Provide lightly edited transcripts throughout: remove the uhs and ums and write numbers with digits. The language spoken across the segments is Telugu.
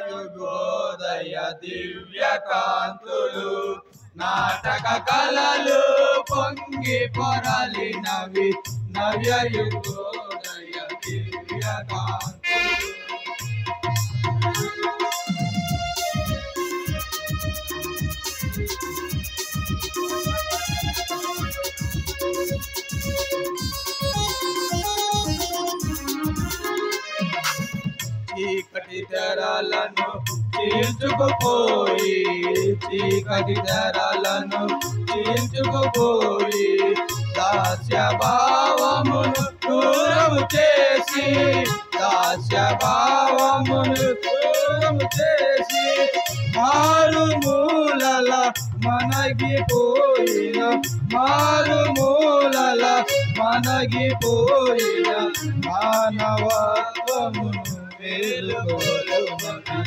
యుగోదయ దివ్య కాంతులు నాటక కళలు పొంగి పొరలినవి నవ్య యుగోదయ దివ్య కాంతులు. చీకటి తెరలను చీల్చుకుపోయి చీకటి తెరలను చీల్చుకుపోయి దాస్య భావమును దూరము చేసి దాస్య భావమును దూరము చేసి మారుమూలల మనగిపోయిన మారుమూలల మనగిపోయిన మానవత్వమును మేలుకొలుపునది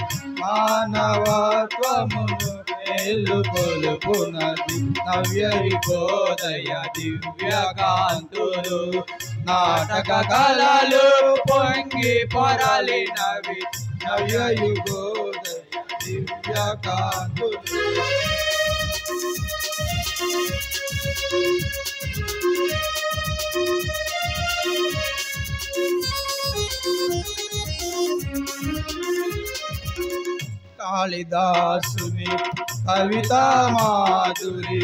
మానవత్వమును మేలుకొలుపునది నవ్య యుగోదయ దివ్య కాంతులు నాటక కళలు పొంగి పొరలినవి నవ్య యుగోదయ దివ్య కాంతులు. కాళిదాసుని కవితా మాధురి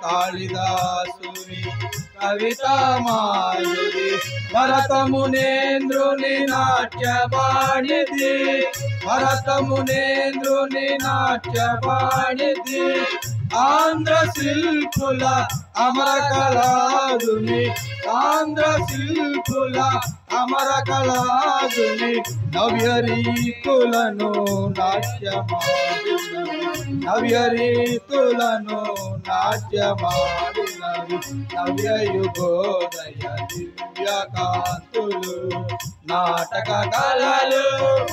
కాళిదాసుని కవితా మాధురి భరతమునేంద్రుని నాట్యవాణిది భరతమునేంద్రుని నాట్యవాణిది ఆంధ్ర శిల్పుల అమర కళాదుని ఆంధ్ర శిల్పుల అమర కళాదుని నవ్య రీతులను నాట్యమాడినవి నవ్య రీతులను నాట్యమాడినవి నవ్య యుగోదయ దివ్య కాంతులు నాటక కళలు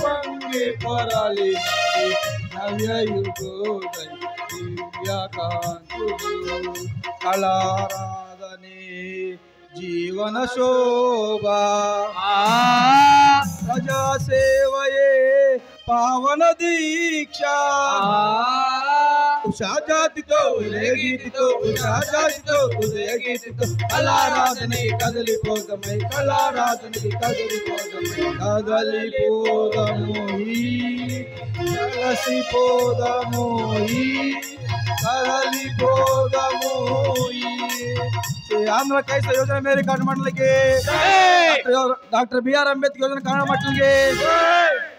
పొంగి పొరలినవి నవ్య యుగోదయ దివ్య కాంతులు. కళారాధనే జీవన శోభా ప్రజాసేవయే పావన దీక్ష ఉషా జాతితో ఉదయగీతితో ఉషా జాతితో ఉదయగీతితో కళారాధనే కదలిపోదమై కళారాధనే కదలిపోదమై కదలిపోదమోయి కలసిపోదమోయి కదలిపోదమోయి. आंध्र कैसा योजना मेरे कांड मंडल के डॉक्टर BR अम्बेडकर योजना कांड मंडल के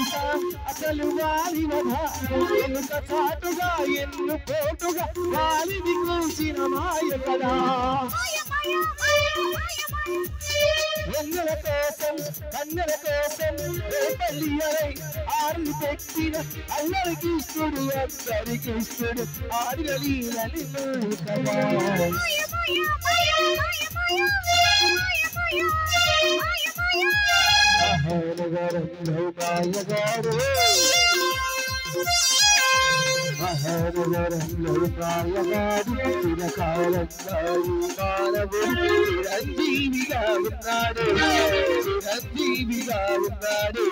తెలుసా అసలు వాలివధ ఎన్నుక చాటుగా ఎన్ను పోటుగా వాలిని కూసిన మాయ కదా కన్నెల కోసం రేపల్లియై ఆరు పెట్టిన అల్లరికి ఇస్తుడు అందరికి ఇస్తుడు ఆరుగలీలని కదా మహానగరంలో మాయగారు మహానగరంలో మాయగారు చిరకాలంగా మానవుడు చిరంజీవిగా ఉన్నాడు చిరంజీవిగా ఉన్నాడు